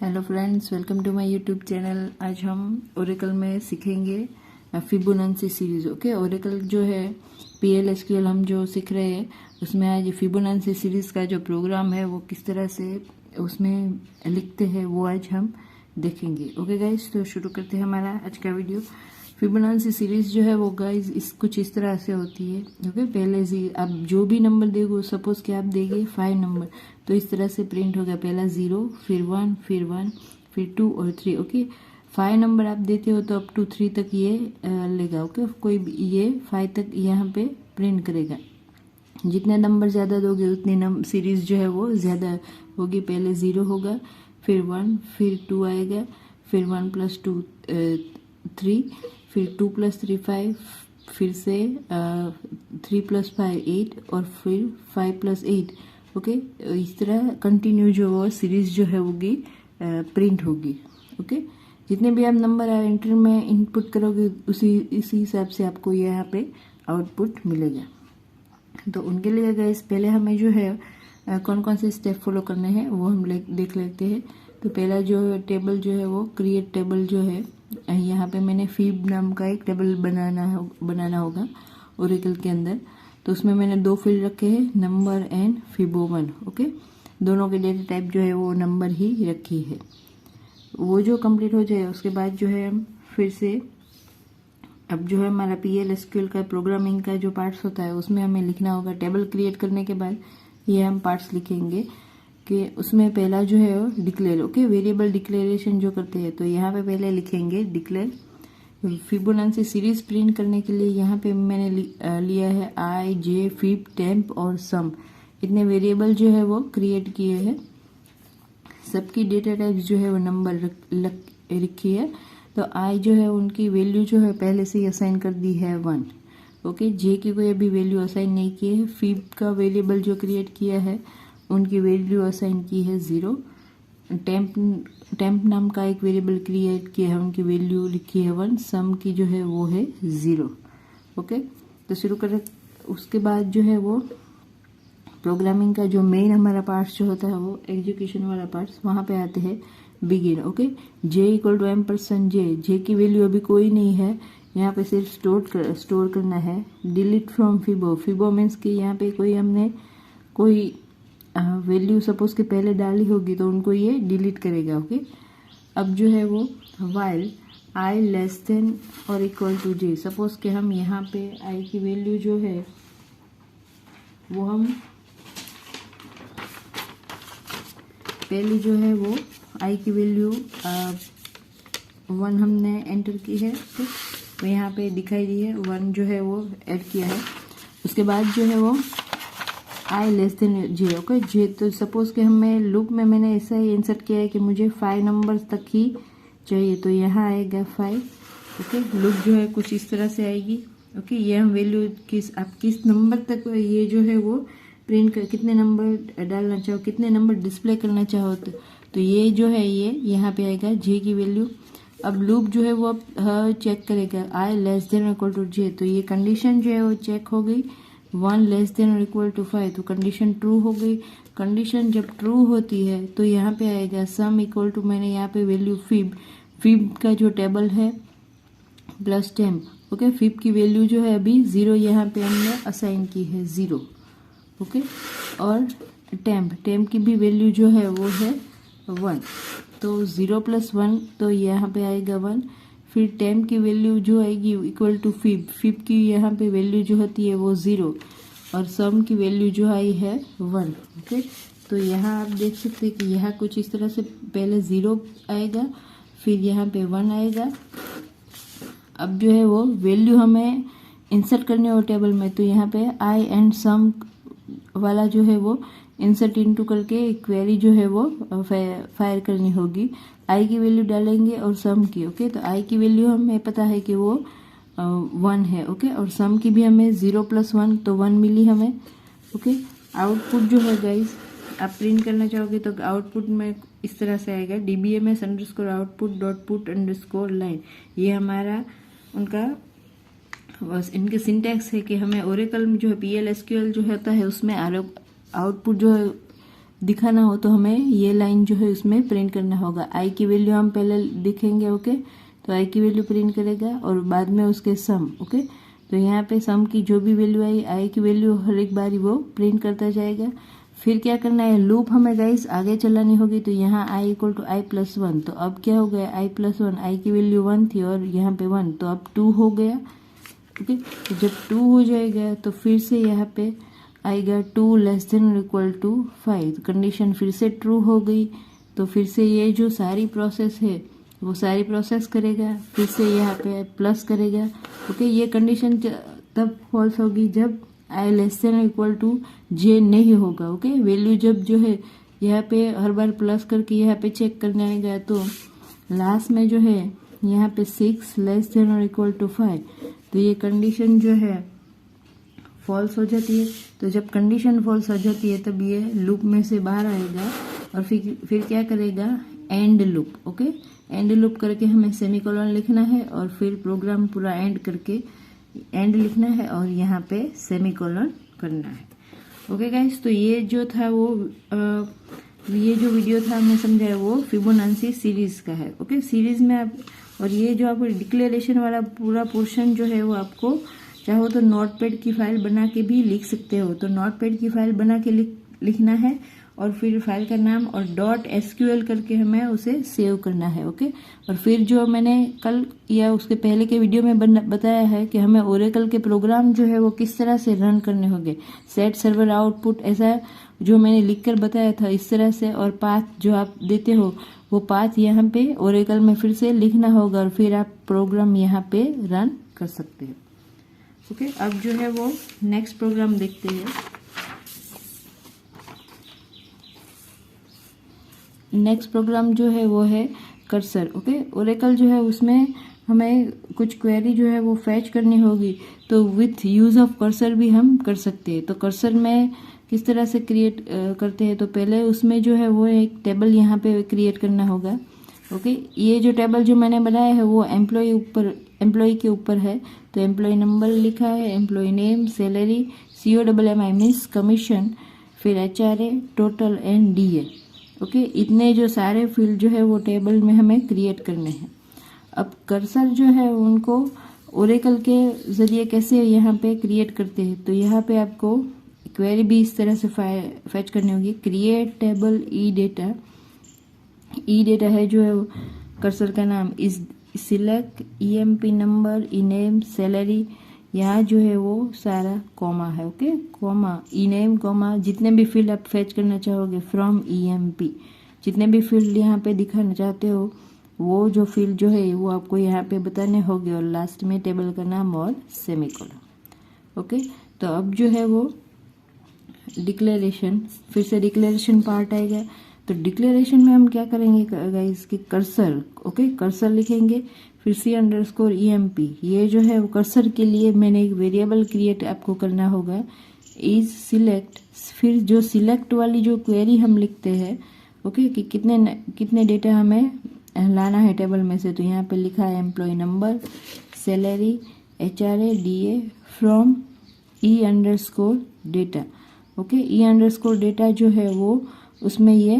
Hello friends, welcome to my YouTube channel. आज हम Oracle में सीखेंगे फिबोनाची सीरीज। ओके, ओरेकल जो है PL/SQL हम जो सीख रहे हैं उसमें आज फिबोनाची सीरीज का जो प्रोग्राम है वो किस तरह से उसमें लिखते हैं वो आज हम देखेंगे। ओके गाइज, तो शुरू करते हैं हमारा आज का वीडियो। फिबोनाची सीरीज जो है वो गाइज कुछ इस तरह से होती है। ओके, पहले से आप जो भी नंबर देगो, सपोज कि आप देंगे 5 नंबर, तो इस तरह से प्रिंट होगा। पहला 0, फिर 1, फिर 1, फिर 2 और 3। ओके, 5 नंबर आप देते हो तो अप टू 3 तक ये लेगा। ओके, कोई ये 5 तक यहाँ पे प्रिंट करेगा। जितने नंबर ज़्यादा दोगे उतनी सीरीज जो है वो ज़्यादा होगी। पहले 0 होगा, फिर 1, फिर 2 आएगा, फिर 1 + 2 3, फिर 2 + 3 5, फिर से 3 + 5 8 और फिर 5 + 8। ओके, इस तरह कंटिन्यू जो वो सीरीज जो है होगी प्रिंट होगी। ओके, जितने भी आप नंबर एंटर में इनपुट करोगे इसी हिसाब से आपको यहाँ पे आउटपुट मिलेगा। तो उनके लिए गाइस पहले हमें जो है कौन कौन से स्टेप फॉलो करने हैं वो हम देख लेते हैं। तो पहला जो टेबल जो है वो क्रिएट टेबल जो है, यहाँ पे मैंने फीब नाम का एक टेबल बनाना होगा ओरेकल के अंदर। तो उसमें मैंने 2 फील्ड रखे हैं, नंबर एंड फिबो1। ओके, दोनों के डेटा टाइप जो है वो नंबर ही रखी है। वो जो कंप्लीट हो जाए उसके बाद जो है हम फिर से अब जो है हमारा PL/SQL का प्रोग्रामिंग का जो पार्ट्स होता है उसमें हमें लिखना होगा। टेबल क्रिएट करने के बाद ये हम पार्ट्स लिखेंगे कि उसमें पहला जो है डिक्लेयर। ओके, वेरिएबल डिक्लेरेशन जो करते हैं तो यहाँ पे पहले लिखेंगे डिक्लेयर। फिबोनाची सीरीज प्रिंट करने के लिए यहाँ पे मैंने लिया है I, J, फिब, टेम्प और सम। इतने वेरिएबल जो है वो क्रिएट किए हैं। सबकी डेटा टाइप जो है वो नंबर रखी है। तो I जो है उनकी वैल्यू जो है पहले से ही असाइन कर दी है 1। ओके, J की कोई अभी वैल्यू असाइन नहीं की है। फिब का वेरिएबल जो क्रिएट किया है उनकी वैल्यू असाइन की है 0। टेम्प नाम का एक वेरिएबल क्रिएट किया है, उनकी वैल्यू लिखी है 1। सम की जो है वो है 0। ओके, तो शुरू करें। उसके बाद जो है वो प्रोग्रामिंग का जो मेन हमारा पार्ट्स जो होता है वो एग्जीक्यूशन वाला पार्ट्स, वहाँ पे आते हैं begin. Okay, J = M%J। J की वैल्यू अभी कोई नहीं है, यहाँ पे सिर्फ स्टोर करना है। डिलीट फ्रॉम फिबो। फिबो मीन्स कि यहाँ पे कोई हमने कोई वैल्यू सपोज के पहले डाली होगी तो उनको ये डिलीट करेगा। ओके, अब जो है वो वाइल I < J। सपोज के हम यहाँ पे I की वैल्यू जो है वो हम पहली जो है वो I की वैल्यू 1 हमने एंटर की है। ठीक, तो यहाँ पे दिखाई दी है 1 जो है वो ऐड किया है। उसके बाद जो है वो I J। ओके, J तो सपोज के हमें लूप में मैंने ऐसा ही इंसर्ट किया है कि मुझे 5 नंबर तक ही चाहिए, तो यहाँ आएगा 5। ओके, लूप जो है कुछ इस तरह से आएगी। ओके, ये हम वैल्यू आप किस नंबर तक ये जो है वो प्रिंट कर, कितने नंबर डालना चाहो, कितने नंबर डिस्प्ले करना चाहो तो ये जो है ये यहाँ पे आएगा J की वैल्यू। अब लूप जो है वो अब चेक करेगा I < J। तो ये कंडीशन जो है वो चेक हो गई। 1 < 5 तो कंडीशन ट्रू हो गई। कंडीशन जब ट्रू होती है तो यहाँ पे आएगा सम = मैंने यहाँ पे वैल्यू फिब का जो टेबल है प्लस टेम्प। ओके, फिब की वैल्यू जो है अभी 0 यहाँ पे हमने असाइन की है 0। ओके, और टेम्प की भी वैल्यू जो है वो है 1। तो 0 + 1 तो यहाँ पे आएगा 1। फिर टेम्प की वैल्यू जो आएगी = फिब की यहाँ पे वैल्यू जो होती है वो 0 और सम की वैल्यू जो आई है 1। ओके, तो यहाँ आप देख सकते हैं कि यहाँ कुछ इस तरह से पहले 0 आएगा, फिर यहाँ पे 1 आएगा। अब जो है वो वैल्यू हमें इंसर्ट करने हो टेबल में, तो यहाँ पे I एंड सम वाला जो है वो इंसर्ट इनटू करके एक क्वेरी जो है वो फायर करनी होगी। I की वैल्यू डालेंगे और सम की। ओके, तो I की वैल्यू हमें पता है कि वो 1 है। ओके, और सम की भी हमें 0 + 1 तो 1 मिली हमें। ओके, आउटपुट जो है गाइस आप प्रिंट करना चाहोगे तो आउटपुट में इस तरह से आएगा dbms_output.put_line। ये हमारा उनका बस इनके सिंटैक्स है कि हमें ओरेकल में जो है PL/SQL जो होता है उसमें आउटपुट जो है दिखाना हो तो हमें ये लाइन जो है उसमें प्रिंट करना होगा। आई की वैल्यू हम पहले लिखेंगे, ओके। तो आई की वैल्यू प्रिंट करेगा और बाद में उसके सम, ओके। तो यहाँ पे सम की जो भी वैल्यू आई, आई की वैल्यू हर एक बारी वो प्रिंट करता जाएगा। फिर क्या करना है, लूप हमें गाइस आगे चलानी होगी। तो यहाँ I equal to I plus 1, तो अब क्या हो गया, आई प्लस 1, आई की वैल्यू 1 थी और यहाँ पे 1, तो अब 2 हो गया, ओके। तो जब 2 हो जाएगा तो फिर से यहाँ पे आएगा 2 लेस देन और इक्वल टू 5, कंडीशन फिर से ट्रू हो गई। तो फिर से ये जो सारी प्रोसेस है वो सारी प्रोसेस करेगा, फिर से यहाँ पे प्लस करेगा, ओके। ये कंडीशन तब फॉल्स होगी जब आई लेस देन इक्वल टू जे नहीं होगा, ओके। वैल्यू जब जो है यहाँ पे हर बार प्लस करके यहाँ पे चेक करने आएगा तो लास्ट में जो है यहाँ पे 6 लेस देन और इक्वल टू 5, तो ये कंडीशन जो है फॉल्स हो जाती है। तो जब कंडीशन फॉल्स हो जाती है तब ये लूप में से बाहर आएगा और फिर क्या करेगा, and loop, okay. And loop करके हमें सेमीकोलन लिखना है और फिर प्रोग्राम पूरा एंड करके एंड लिखना है और यहाँ पे सेमीकोलन करना है, ओके गाइस। तो ये जो था वो ये जो वीडियो था हमने समझाया वो फिबोनाची सीरीज का है, ओके। सीरीज में आप, और ये जो आपको डिक्लेरेशन वाला पूरा पोर्शन जो है वो आपको चाहो तो नोटपैड की फाइल बना के भी लिख सकते हो। तो नोटपैड की फाइल बना के लिखना है और फिर फाइल का नाम और .sql करके हमें उसे सेव करना है, ओके। और फिर जो मैंने कल या उसके पहले के वीडियो में बताया है कि हमें ओरेकल के प्रोग्राम जो है वो किस तरह से रन करने होंगे, सेट सर्वर आउटपुट, ऐसा जो मैंने लिखकर बताया था इस तरह से। और पाथ जो आप देते हो वो पाथ यहाँ पे ओरेकल में फिर से लिखना होगा और फिर आप प्रोग्राम यहाँ पे रन कर सकते हो, ओके। अब जो है वो नेक्स्ट प्रोग्राम देखते हैं। नेक्स्ट प्रोग्राम जो है वो है कर्सर, ओके। ओरेकल जो है उसमें हमें कुछ क्वेरी जो है वो फैच करनी होगी, तो विथ यूज ऑफ कर्सर भी हम कर सकते हैं। तो कर्सर में किस तरह से क्रिएट करते हैं, तो पहले उसमें जो है वो एक टेबल यहाँ पे क्रिएट करना होगा, ओके। ये जो टेबल जो मैंने बनाया है वो एम्प्लॉय के ऊपर है। तो एम्प्लॉय नंबर लिखा है, employ name, salary, COMMI means commission, फिर HRA, total and DA, okay. इतने जो सारे फील्ड जो है वो टेबल में हमें क्रिएट करने हैं। अब कर्सर जो है उनको ओरेकल के जरिए कैसे यहाँ पे क्रिएट करते हैं, तो यहाँ पे आपको क्वेरी भी इस तरह से फैच करनी होगी, क्रिएट टेबल ई डेटा है जो है कर्सर का नाम, इस select EMP number, name, salary, यहाँ जो है वो सारा कॉमा है, ओके। कॉमा, नेम, कॉमा, जितने भी फील्ड आप फैच करना चाहोगे फ्रॉम EMP, जितने भी फील्ड यहाँ पे दिखाना चाहते हो वो जो फील्ड जो है वो आपको यहाँ पे बताने होंगे और लास्ट में टेबल का नाम और सेमीकोलन, ओके। तो अब जो है वो डिक्लेरेशन, फिर से डिक्लेरेशन पार्ट आएगा। तो डिक्लेरेशन में हम क्या करेंगे गाइस कि कर्सर, ओके, कर्सर लिखेंगे, फिर C_EMP, ये जो है वो कर्सर के लिए मैंने एक वेरिएबल क्रिएट आपको करना होगा, इज सिलेक्ट, फिर जो सिलेक्ट वाली जो क्वेरी हम लिखते हैं, ओके, कि कितने डेटा हमें लाना है टेबल में से। तो यहाँ पे लिखा है employ number, salary, HRA, DA from E_data, okay. E_data जो है वो उसमें ये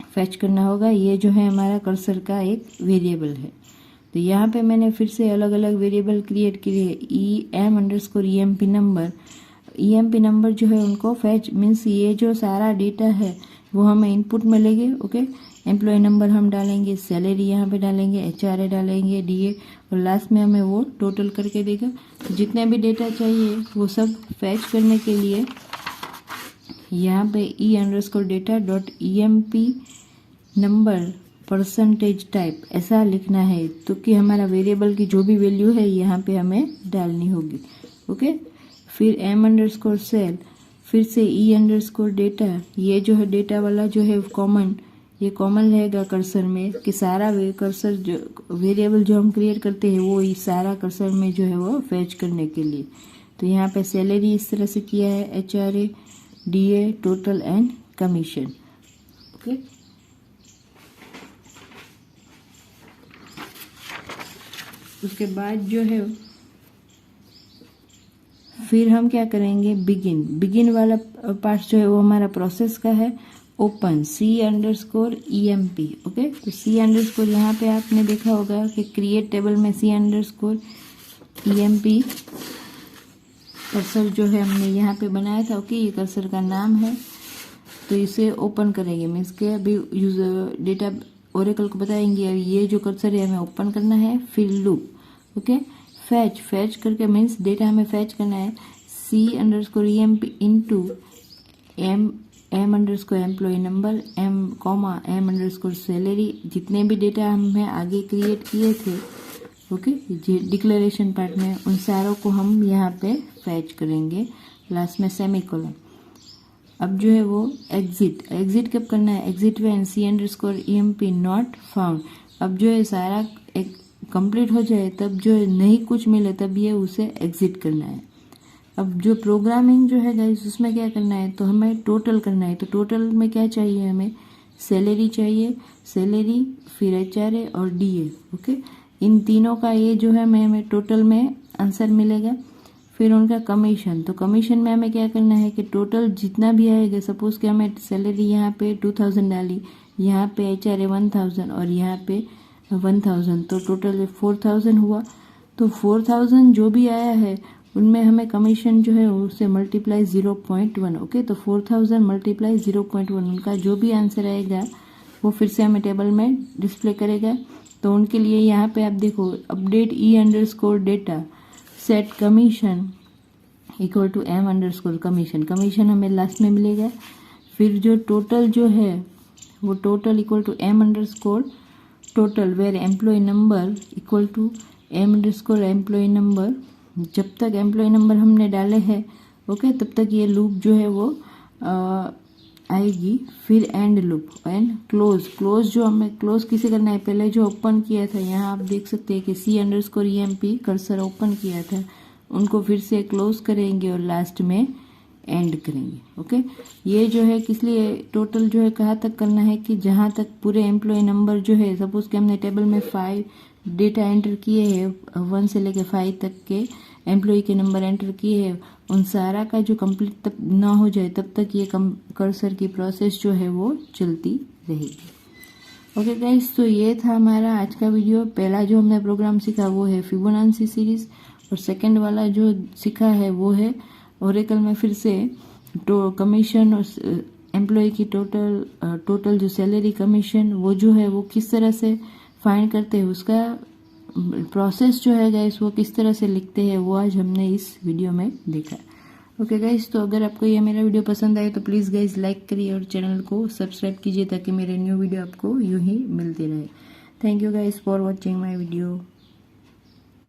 फैच करना होगा। ये जो है हमारा कर्सर का एक वेरिएबल है। तो यहाँ पे मैंने फिर से अलग अलग वेरिएबल क्रिएट किए, EM_EMP नंबर, EMP नंबर जो है उनको फैच मीन्स ये जो सारा डेटा है वो हमें इनपुट में लेंगे, ओके। एम्प्लॉय नंबर हम डालेंगे, सैलरी यहाँ पे डालेंगे, HRA डालेंगे, DA, और लास्ट में हमें वो टोटल करके देगा। तो जितने भी डेटा चाहिए वो सब फैच करने के लिए यहाँ पे E_data.EMP नंबर परसेंटेज टाइप ऐसा लिखना है, तो कि हमारा वेरिएबल की जो भी वैल्यू है यहाँ पे हमें डालनी होगी, ओके। फिर M_cell, फिर से E_data, ये जो है डेटा वाला जो है कॉमन, ये कॉमन रहेगा कर्सर में कि सारा कर्सर जो वेरिएबल जो हम क्रिएट करते हैं वो इस सारा कर्सर में जो है वो फैच करने के लिए। तो यहाँ पे सैलरी इस तरह से किया है, HRA, DA, total and commission, okay. उसके बाद जो है फिर हम क्या करेंगे, बिगिन वाला पार्ट जो है वो हमारा प्रोसेस का है, ओपन C_EMP। ओके, तो C_ यहाँ पे आपने देखा होगा कि क्रिएट टेबल में C_EMP कर्सर जो है हमने यहाँ पे बनाया था। ओके, ये कर्सर का नाम है। तो इसे ओपन करेंगे, मीन्स के अभी यूजर डेटा ओरेकल को बताएंगे अभी ये जो कर्सर है हमें ओपन करना है। फिर लूप, ओके, फैच करके मीन्स डेटा हमें फैच करना है C_EMP into M_एम्प्लॉय number M_M_ salary, जितने भी डेटा हमें आगे क्रिएट किए थे, ओके, डिक्लेरेशन पार्ट में, उन सारों को हम यहाँ पे फैच करेंगे। लास्ट में सेमीकोलन। अब जो है वो एग्जिट कब करना है? Exit when C_EMP not found. अब जो है सारा एक कंप्लीट हो जाए, तब जो है नहीं कुछ मिले, तब ये उसे एग्जिट करना है। अब जो प्रोग्रामिंग जो है गाइस, उसमें क्या करना है, तो हमें टोटल करना है। तो टोटल में क्या चाहिए हमें? सैलरी चाहिए, सैलरी, फिर HRA और DA। ओके, इन तीनों का ये जो है हमें टोटल में आंसर मिलेगा। फिर उनका कमीशन, तो कमीशन में हमें क्या करना है कि टोटल जितना भी आएगा, सपोज कि हमें सैलरी यहाँ पे 2000 डाली, यहाँ पे HRA 1000 और यहाँ पे 1000, तो टोटल 4000 हुआ। तो 4000 जो भी आया है उनमें हमें कमीशन जो है उससे मल्टीप्लाई 0.1। ओके, तो 4000 मल्टीप्लाई 0.1, उनका जो भी आंसर आएगा वो फिर से हमें टेबल में डिस्प्ले करेगा। तो उनके लिए यहाँ पे आप देखो, update E_data set commission equal to M_ commission हमें लास्ट में मिलेगा। फिर जो टोटल जो है वो total equal to M_ total where employ number equal to M_ employ number. जब तक एम्प्लॉय नंबर हमने डाले हैं, ओके, तब तक ये लूप जो है वो आएगी। फिर एंड लूप एंड क्लोज जो हमें क्लोज किसे करना है? पहले जो ओपन किया था, यहाँ आप देख सकते हैं कि C_EMP कर्सर ओपन किया था, उनको फिर से क्लोज करेंगे और लास्ट में एंड करेंगे। ओके, ये जो है किस लिए टोटल जो है कहाँ तक करना है कि जहाँ तक पूरे एम्प्लॉय नंबर जो है, सपोज कि हमने टेबल में 5 डेटा एंटर किए हैं, 1 से लेकर 5 तक के एम्प्लॉय के नंबर एंटर किए हैं, उन सारा का जो कंप्लीट तक ना हो जाए तब तक ये कर्सर की प्रोसेस जो है वो चलती रहेगी। ओके गाइस, तो ये था हमारा आज का वीडियो। पहला जो हमने प्रोग्राम सीखा वो है फिबोनाची सीरीज, और सेकंड वाला जो सीखा है वो है ओरेकल में फिर से कमीशन और एम्प्लॉय की टोटल जो सैलरी कमीशन वो जो है वो किस तरह से फाइंड करते हैं, उसका प्रोसेस जो है गाइस वो किस तरह से लिखते हैं, वो आज हमने इस वीडियो में देखा। ओके गाइस, तो अगर आपको ये मेरा वीडियो पसंद आए तो प्लीज़ गाइस लाइक करिए और चैनल को सब्सक्राइब कीजिए ताकि मेरे न्यू वीडियो आपको यूं ही मिलते रहे। Thank you guys for watching my video.